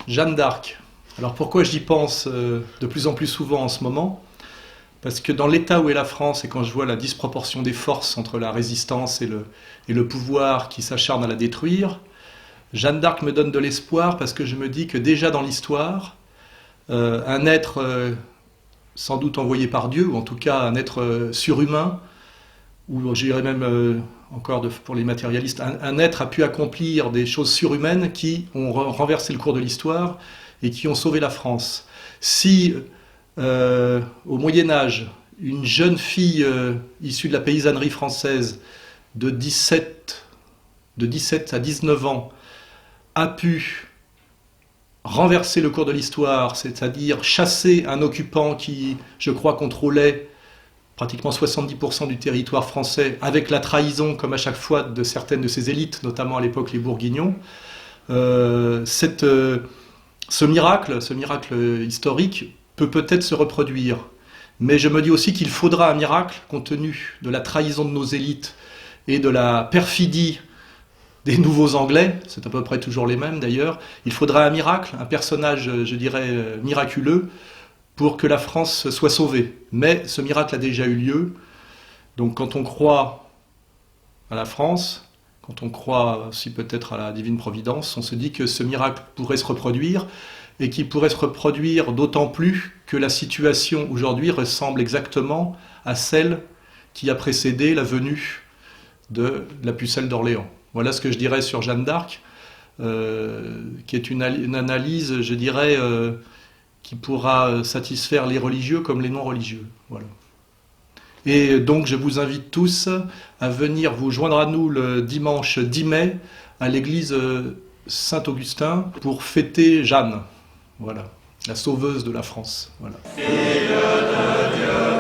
Jeanne d'Arc. Alors pourquoi j'y pense de plus en plus souvent en ce moment? Parce que dans l'état où est la France, et quand je vois la disproportion des forces entre la résistance et le pouvoir qui s'acharne à la détruire, Jeanne d'Arc me donne de l'espoir parce que je me dis que déjà dans l'histoire, un être sans doute envoyé par Dieu, ou en tout cas un être surhumain, ou je dirais même encore pour les matérialistes, un être a pu accomplir des choses surhumaines qui ont renversé le cours de l'histoire et qui ont sauvé la France. Si au Moyen-Âge, une jeune fille issue de la paysannerie française de 17 à 19 ans a pu renverser le cours de l'histoire, c'est-à-dire chasser un occupant qui, je crois, contrôlait pratiquement 70% du territoire français, avec la trahison, comme à chaque fois, de certaines de ses élites, notamment à l'époque les Bourguignons. Ce miracle historique, peut peut-être se reproduire. Mais je me dis aussi qu'il faudra un miracle, compte tenu de la trahison de nos élites et de la perfidie des nouveaux Anglais, c'est à peu près toujours les mêmes d'ailleurs. Il faudra un miracle, un personnage, je dirais, miraculeux, pour que la France soit sauvée. Mais ce miracle a déjà eu lieu. Donc quand on croit à la France, quand on croit aussi peut-être à la divine providence, on se dit que ce miracle pourrait se reproduire, et qui pourrait se reproduire d'autant plus que la situation aujourd'hui ressemble exactement à celle qui a précédé la venue de la pucelle d'Orléans. Voilà ce que je dirais sur Jeanne d'Arc, qui est une analyse, je dirais, qui pourra satisfaire les religieux comme les non-religieux. Voilà. Et donc je vous invite tous à venir vous joindre à nous le dimanche 10 mai à l'église Saint-Augustin pour fêter Jeanne. Voilà, la sauveuse de la France. Voilà. Fille de Dieu.